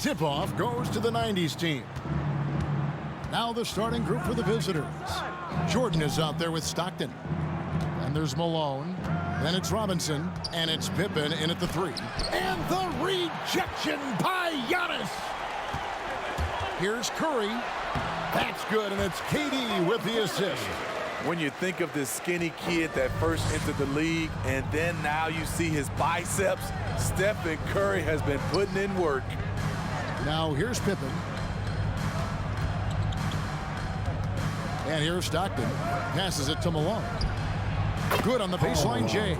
tip-off goes to the 90's team. Now the starting group for the visitors. Jordan is out there with Stockton. And there's Malone. Then it's Robinson. And it's Pippen in at the 3. And the rejection by Giannis. Here's Curry. That's good, and it's KD with the assist. When you think of this skinny kid that first entered the league, and then now you see his biceps, Stephen Curry has been putting in work. Now here's Pippen. And here's Stockton. Passes it to Malone. Good on the baseline, Jay.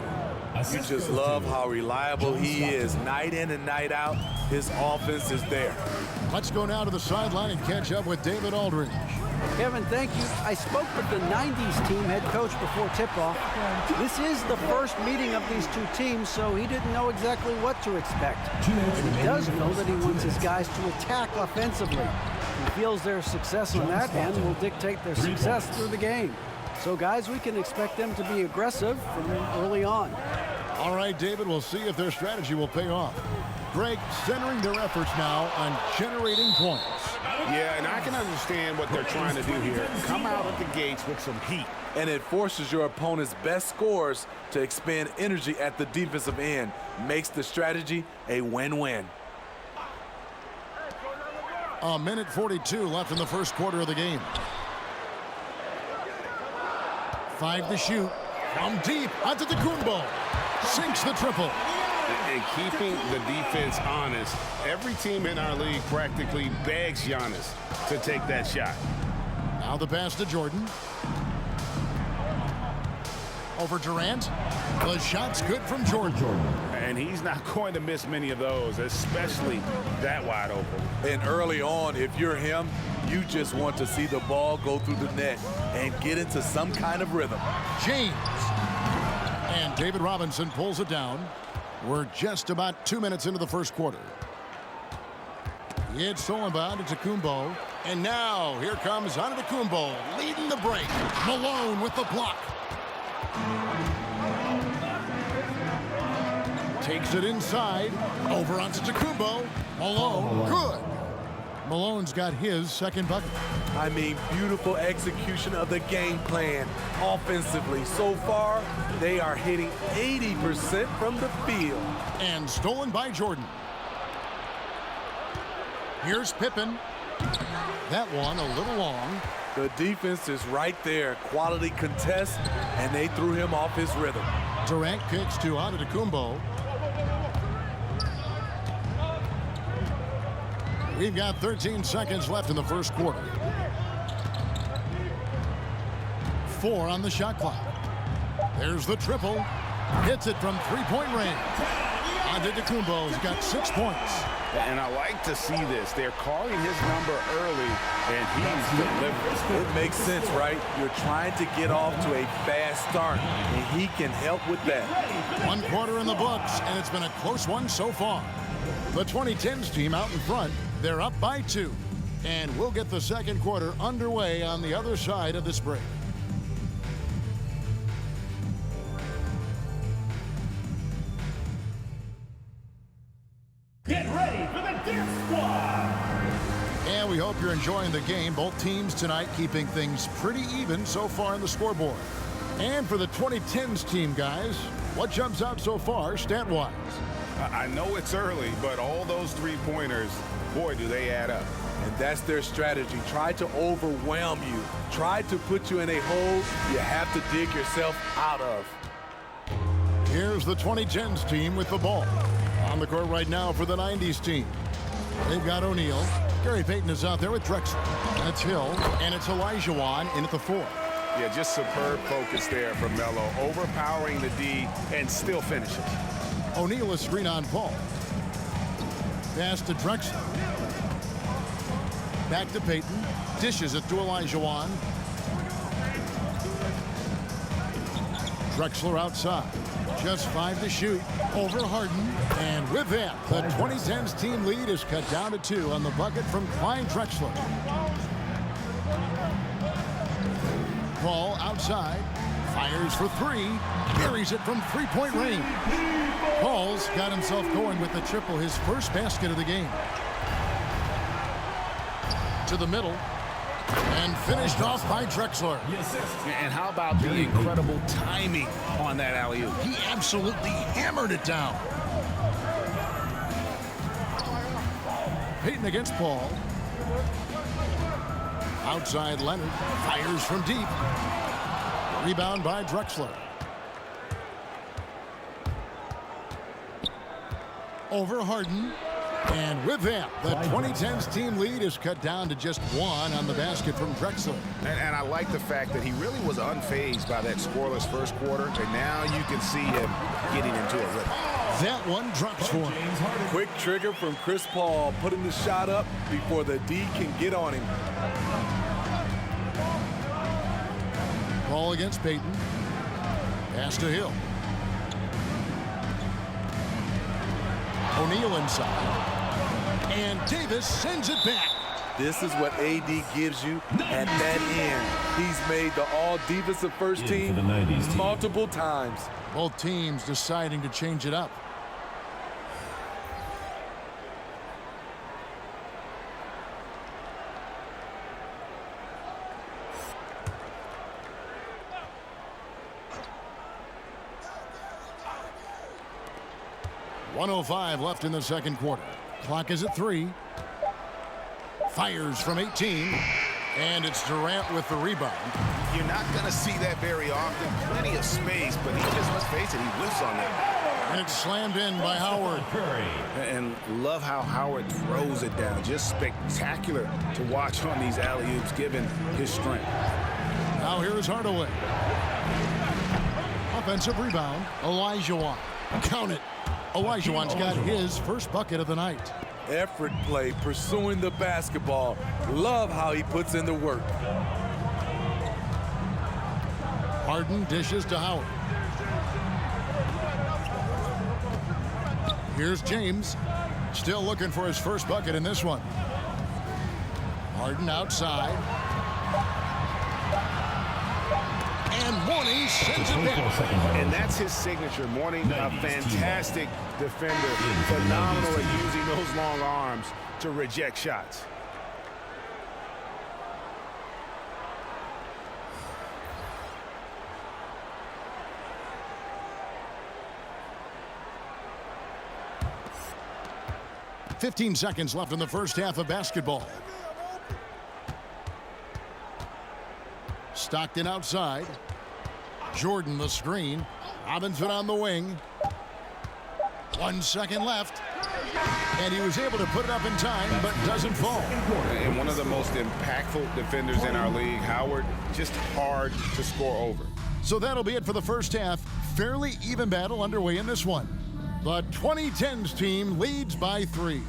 You just love how reliable he is. Night in and night out, his offense is there. Let's go now to the sideline and catch up with David Aldridge. Kevin, thank you. I spoke with the 90's team head coach before tip-off. This is the first meeting of these two teams, so he didn't know exactly what to expect. But he does know that he wants his guys to attack offensively. He feels their success on that end will dictate their success through the game. So, guys, we can expect them to be aggressive from early on. All right, David, we'll see if their strategy will pay off. Greg centering their efforts now on generating points. Yeah, and I can understand what they're trying to do here. Come out at the gates with some heat. And it forces your opponent's best scorers to expend energy at the defensive end. Makes the strategy a win-win. A minute 42 left in the first quarter of the game. 5 to shoot. From deep, onto the Kumbo. Sinks the triple. And keeping the defense honest, every team in our league practically begs Giannis to take that shot. Now the pass to Jordan. Over Durant. The shot's good from Jordan. And he's not going to miss many of those, especially that wide open. And early on, if you're him, you just want to see the ball go through the net and get into some kind of rhythm. James. And David Robinson pulls it down. We're just about 2 minutes into the first quarter. It's Solenbound to Kumbo. And now here comes Antetokounmpo leading the break. Malone with the block. Takes it inside. Over onto Antetokounmpo. Malone, good. Malone's got his second bucket. I mean, beautiful execution of the game plan offensively. So far, they are hitting 80% from the field. And stolen by Jordan. Here's Pippen. That one a little long. The defense is right there. Quality contest, and they threw him off his rhythm. Durant kicks to Antetokounmpo. We've got 13 seconds left in the first quarter. 4 on the shot clock. There's the triple. Hits it from three-point range. Antetokounmpo's got 6 points. And I like to see this. They're calling his number early, and he's delivering. It makes sense, right? You're trying to get off to a fast start, and he can help with that. 1 quarter in the books, and it's been a close one so far. The 2010's team out in front. They're up by 2. And we'll get the second quarter underway on the other side of this break. Get ready for the Dance Squad! And we hope you're enjoying the game. Both teams tonight keeping things pretty even so far on the scoreboard. And for the 2010's team, guys, what jumps out so far stat-wise? I know it's early, but all those three-pointers, boy, do they add up. And that's their strategy. Try to overwhelm you. Try to put you in a hole you have to dig yourself out of. Here's the 2010's team with the ball. On the court right now for the 90's team. They've got O'Neal. Gary Payton is out there with Drexler. That's Hill. And it's Olajuwon in at the 4. Yeah, just superb focus there from Melo, overpowering the D and still finishes. O'Neal is screen on Paul. Pass to Drexler. Back to Payton. Dishes it to Olajuwon. Drexler outside. Just 5 to shoot. Over Harden. And with that, the 2010's team lead is cut down to 2 on the bucket from Clyde Drexler. Paul outside. Fires for 3. Buries it from three-point range. Paul's got himself going with the triple, his first basket of the game. To the middle. And finished off by Drexler. And how about the incredible timing on that alley-oop? He absolutely hammered it down. Payton against Paul. Outside Leonard. Fires from deep. Rebound by Drexler. Over Harden. And with that, the 2010's team lead is cut down to just 1 on the basket from Drexler. And I like the fact that he really was unfazed by that scoreless first quarter, and now you can see him getting into a rhythm. That one drops for him. Quick trigger from Chris Paul, putting the shot up before the D can get on him. Ball against Payton. Pass to Hill. O'Neal inside. And Davis sends it back. This is what AD gives you at that end. He's made the all-defensive first team multiple times. Both teams deciding to change it up. .105 left in the second quarter. Clock is at 3. Fires from 18. And it's Durant with the rebound. You're not going to see that very often. Plenty of space, but he just, let's face it, he whiffs on that. And it's slammed in by Howard. And love how Howard throws it down. Just spectacular to watch on these alley-oops, given his strength. Now here is Hardaway. Offensive rebound. Olajuwon. Count it. Olajuwon's got his first bucket of the night. Effort play, pursuing the basketball. Love how he puts in the work. Harden dishes to Howard. Here's James. Still looking for his first bucket in this one. Harden outside. And Mourning sends it back. And that's his signature. Mourning, a fantastic defender. Phenomenal at using those long arms to reject shots. .15 seconds left in the first half of basketball. Stockton outside. Jordan the screen. Robinson on the wing. 1 second left. And he was able to put it up in time, but doesn't fall. And one of the most impactful defenders in our league, Howard, just hard to score over. So that'll be it for the first half. Fairly even battle underway in this one. The 2010's team leads by 3.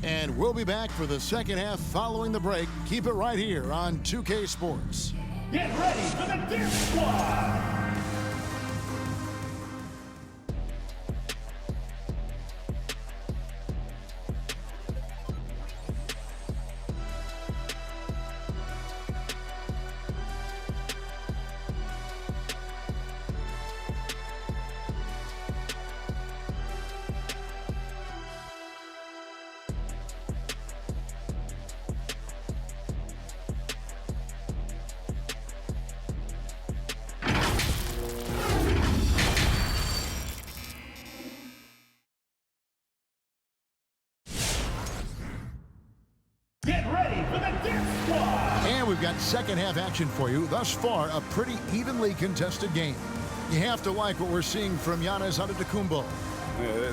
And we'll be back for the second half following the break. Keep it right here on 2K Sports. Get ready for the Dip Squad! Get ready for the Dip Squad! And we've got second half action for you. Thus far, a pretty evenly contested game. You have to like what we're seeing from Giannis Antetokounmpo.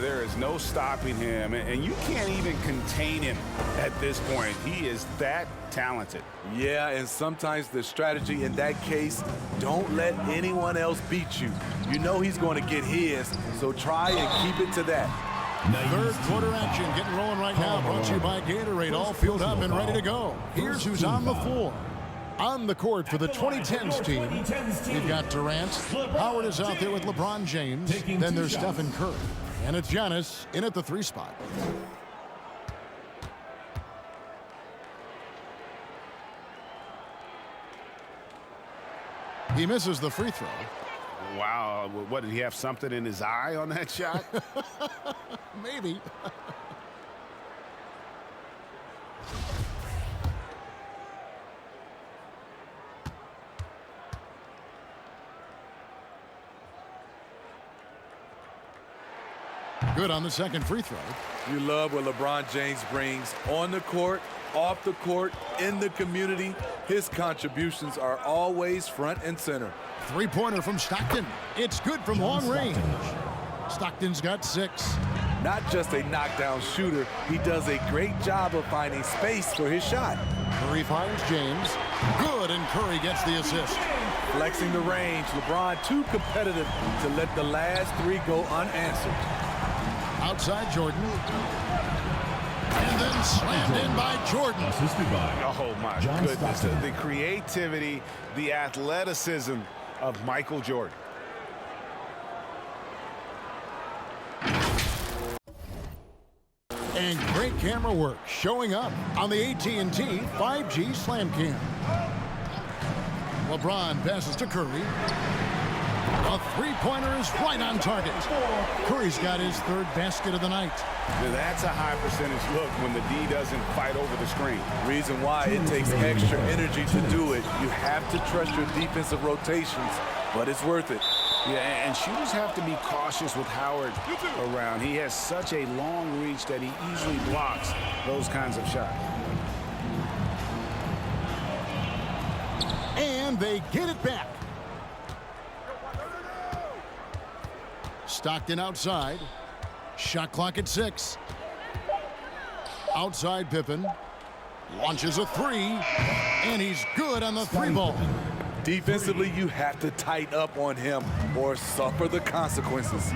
There is no stopping him, and you can't even contain him at this point. He is that talented. Yeah, and sometimes the strategy in that case, don't let anyone else beat you. You know he's going to get his, so try and keep it to that. Third quarter action getting rolling right now. Brought to you by Gatorade. All filled up and ready to go. Here's who's on the floor. On the court for the 2010's team, we've got Durant. Howard is out there with LeBron James. Then there's Stephen Curry. And it's Giannis in at the 3 spot. He misses the free throw. Wow, what, did he have something in his eye on that shot? Maybe. Good on the second free throw. You love what LeBron James brings on the court, off the court, in the community. His contributions are always front and center. Three-pointer from Stockton. It's good from long range. Stockton's got 6. Not just a knockdown shooter, he does a great job of finding space for his shot. Curry finds James. Good, and Curry gets the assist. Flexing the range, LeBron too competitive to let the last 3 go unanswered. Outside Jordan. And then slammed in by Jordan. Oh, my goodness. The creativity, the athleticism of Michael Jordan. And great camera work showing up on the AT&T 5G Slam Cam. LeBron passes to Curry. A three-pointer is right on target. Curry's got his 3rd basket of the night. Now that's a high percentage look when the D doesn't fight over the screen. Reason why it takes extra energy to do it. You have to trust your defensive rotations, but it's worth it. Yeah, and shooters have to be cautious with Howard around. He has such a long reach that he easily blocks those kinds of shots. And they get it back. Stockton outside. Shot clock at 6. Outside Pippen. Launches a 3. And he's good on the 3-ball. Defensively, you have to tighten up on him or suffer the consequences.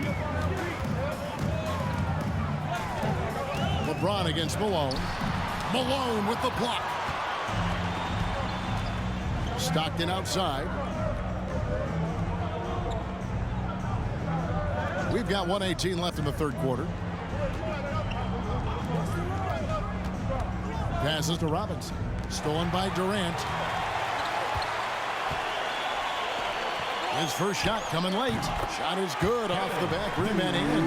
LeBron against Malone. Malone with the block. Stockton outside. We've got 1:18 left in the 3rd quarter. Passes to Robinson. Stolen by Durant. His first shot coming late. Shot is good off the back rim and in.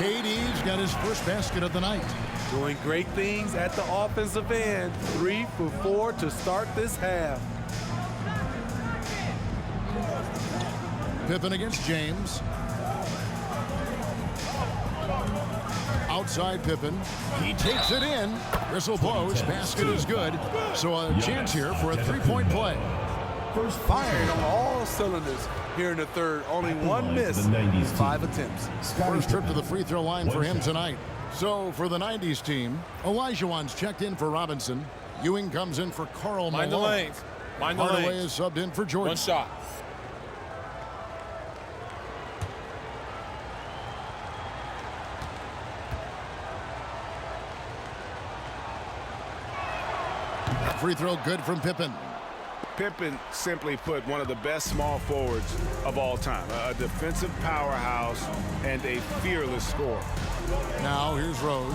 KD's got his first basket of the night. Doing great things at the offensive end. 3 for 4 to start this half. Pippen against James. Outside Pippen. He takes it in. Whistle blows. Basket is good. So a chance here for a 3-point play. First firing on all cylinders here in the 3rd. Only 1 miss in 5 attempts. First trip to the free throw line for him tonight. So for the 90s team, Olajuwon's checked in for Robinson. Ewing comes in for Karl Malone. Mind the lanes. Mind the Hardaway lanes. is subbed in for Jordan. One shot. Free throw good from Pippen. Pippen, simply put, one of the best small forwards of all time. A defensive powerhouse and a fearless scorer. Now here's Rose.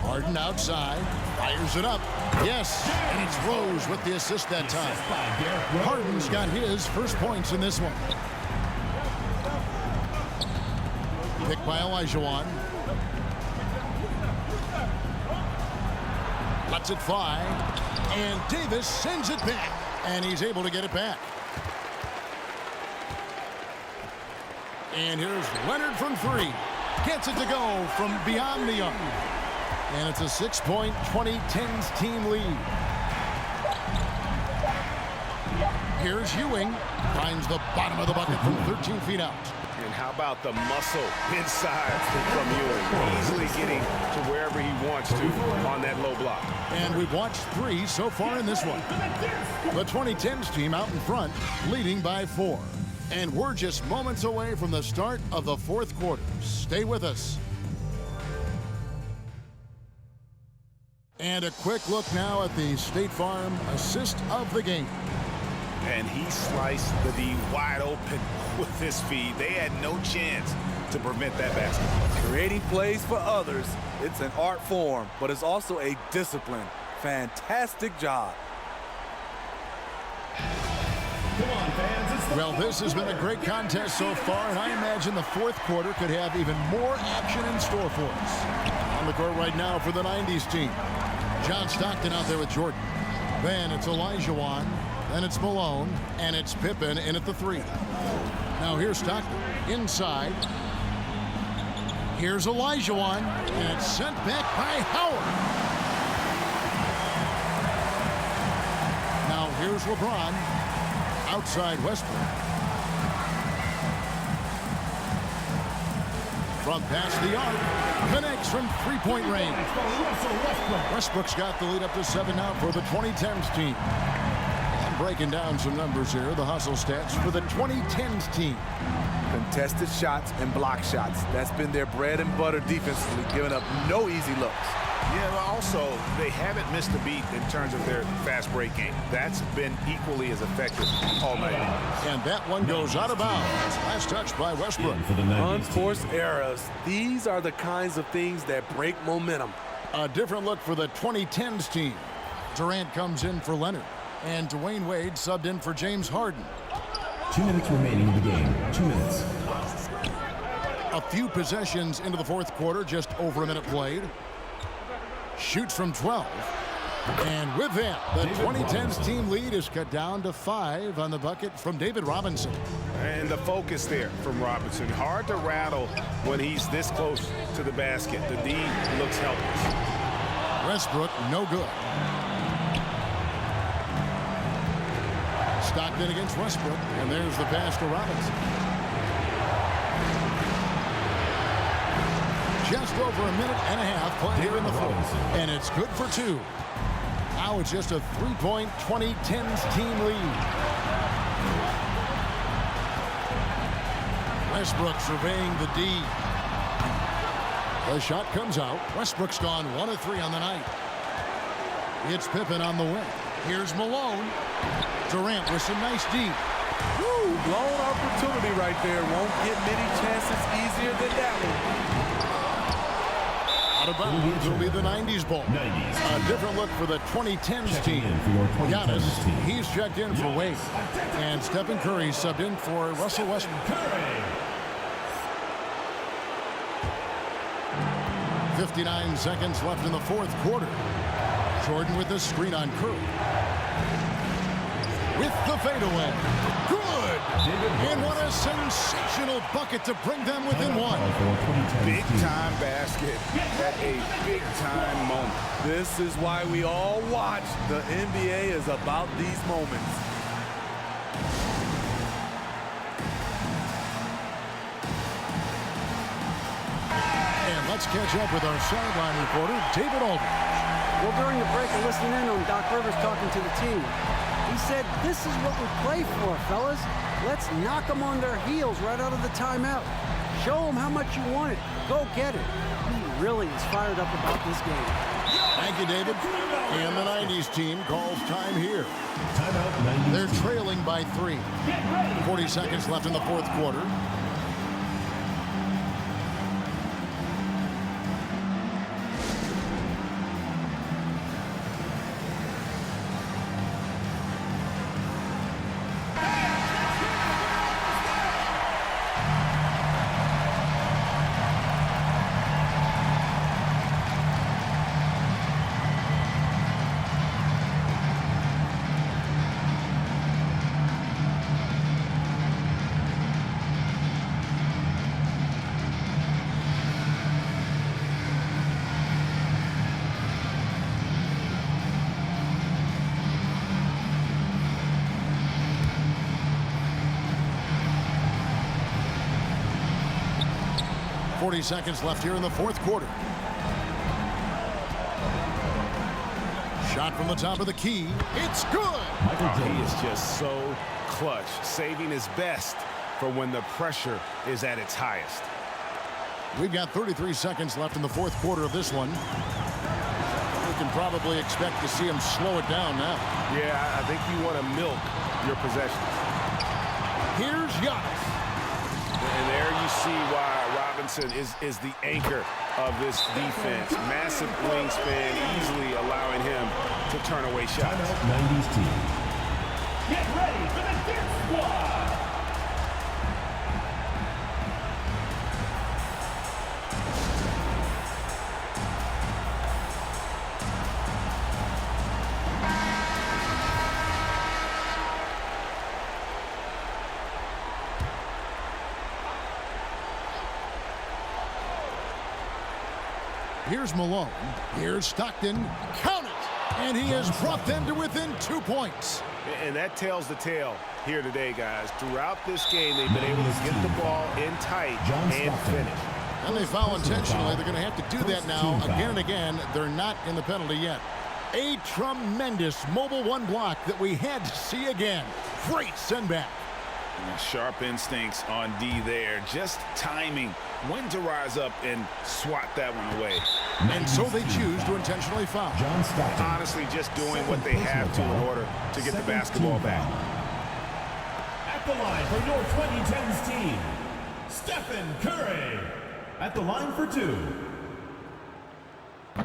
Harden outside. Fires it up. Yes, and it's Rose with the assist that time. Harden's got his first points in this one. Picked by Olajuwon. Lets it fly. And Davis sends it back. And he's able to get it back. And here's Leonard from 3. Gets it to go from beyond the arc. And it's a 6-point 2010's team lead. Here's Ewing. Finds the bottom of the bucket from 13 feet out. And how about the muscle inside from Ewing? Easily getting to wherever he wants to on that low block. And we've watched 3 so far in this one. The 2010's team out in front, leading by 4. And we're just moments away from the start of the 4th quarter. Stay with us. And a quick look now at the State Farm assist of the game. And he sliced the D wide open with his feed. They had no chance to prevent that basket. Creating plays for others, it's an art form, but it's also a discipline. Fantastic job. Well, this has been a great contest so far, and I imagine the 4th quarter could have even more action in store for us. On the court right now for the 90's team. John Stockton out there with Jordan. Then it's Olajuwon. Then it's Malone. And it's Pippen in at the 3. Now here's Stockton inside. Here's Olajuwon, and it's sent back by Howard. Now here's LeBron, outside Westbrook. From past the arc, connects from three-point range. Westbrook's got the lead up to 7 now for the 2010's team. And breaking down some numbers here, the hustle stats for the 2010's team. Contested shots and block shots. That's been their bread and butter defensively, giving up no easy looks. Yeah, but also, they haven't missed a beat in terms of their fast break game. That's been equally as effective all night. And that one goes out of bounds. Last touch by Westbrook. Unforced errors. These are the kinds of things that break momentum. A different look for the 2010's team. Durant comes in for Leonard. And Dwayne Wade subbed in for James Harden. 2 minutes remaining in the game. 2 minutes. A few possessions into the fourth quarter, just over a minute played. Shoots from 12. And with that, the 2010's team lead is cut down to 5 on the bucket from David Robinson. And the focus there from Robinson. Hard to rattle when he's this close to the basket. The D looks helpless. Westbrook, no good. Stockton against Westbrook, and there's the pass to Robinson. Just over a minute and a half played here in the fourth, and it's good for 2. Now it's just a 3-point 2010's team lead. Westbrook surveying the D. The shot comes out. Westbrook's gone 1 of 3 on the night. It's Pippen on the wing. Here's Malone. Durant with some nice D. Woo, blown opportunity right there. Won't get many chances easier than that one. Out of bounds will be the 90's ball. 90's. A different look for the 2010's team. Giannis, he's checked in for Wade. And Stephen Curry subbed in for Russell Westbrook. 59 seconds left in the fourth quarter. Jordan with the screen on Curry. With the fadeaway. Good! And what a sensational bucket to bring them within 1. Big-time basket at a big-time moment. This is why we all watch. The NBA is about these moments. And let's catch up with our sideline reporter, David Aldridge. Well, during the break, I listened in on Doc Rivers talking to the team. He said, this is what we play for, fellas. Let's knock them on their heels right out of the timeout. Show them how much you want it. Go get it. He really is fired up about this game. Thank you, David. And the 90's team calls time here. Timeout 90's. They're trailing by 3. 40 seconds left in the fourth quarter. .40 seconds left here in the fourth quarter. Shot from the top of the key. It's good! He is just so clutch, saving his best for when the pressure is at its highest. We've got 33 seconds left in the fourth quarter of this one. We can probably expect to see him slow it down now. Yeah, I think you want to milk your possessions. Here's Giannis. And there you see why Robinson is the anchor of this defense. Massive wingspan, easily allowing him to turn away shots. Timeout 90's team. Get ready for the Dip Squad. Here's Malone. Here's Stockton. Count it! And he has brought them to within 2 points. And that tells the tale here today, guys. Throughout this game, they've been able to get the ball in tight and finish. And they foul intentionally. They're going to have to do that now again and again. They're not in the penalty yet. A tremendous mobile one block that we had to see again. Great send back. Sharp instincts on D there. Just timing when to rise up and swat that one away. And so they choose to intentionally foul. Honestly, just doing what they have to in order to get the basketball back. At the line for your 2010's team, Stephen Curry. At the line for 2.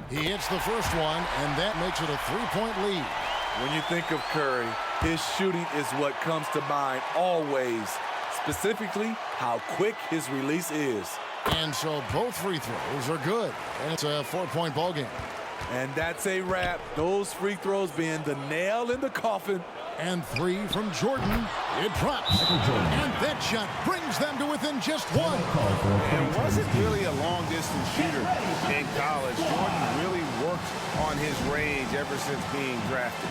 He hits the first one, and that makes it a 3-point lead. When you think of Curry, his shooting is what comes to mind always. Specifically, how quick his release is. And so both free throws are good. And it's a 4-point ball game. And that's a wrap. Those free throws being the nail in the coffin. And 3 from Jordan. It drops. And that shot brings them to within just 1. And wasn't really a long-distance shooter in college. Jordan really worked on his range ever since being drafted.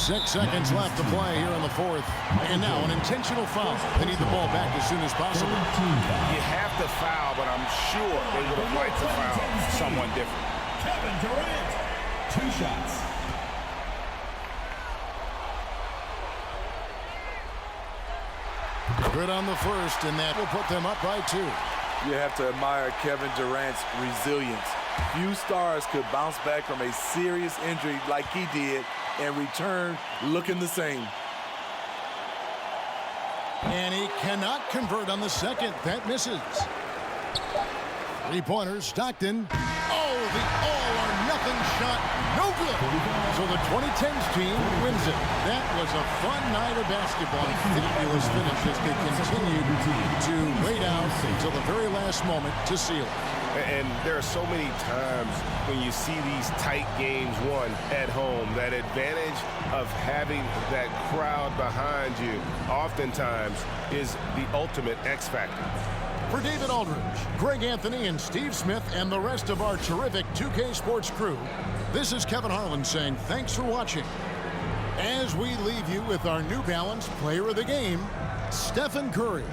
Six seconds left to play here in the fourth. And now an intentional foul. They need the ball back as soon as possible. You have to foul, but I'm sure they would have liked to foul someone different. Kevin Durant. 2 shots. Good on the first, and that will put them up by 2. You have to admire Kevin Durant's resilience. Few stars could bounce back from a serious injury like he did and return looking the same. And he cannot convert on the second. That misses. 3-pointers, Stockton. Oh, the all-or-nothing shot. No good. So the 2010's team wins it. That was a fun night of basketball. Fabulous finish as they continued to wait out until the very last moment to seal it. And there are so many times when you see these tight games won at home, that advantage of having that crowd behind you oftentimes is the ultimate X factor. For David Aldridge, Greg Anthony, and Steve Smith, and the rest of our terrific 2K Sports crew, this is Kevin Harlan saying thanks for watching. As we leave you with our New Balance Player of the Game, Stephen Curry.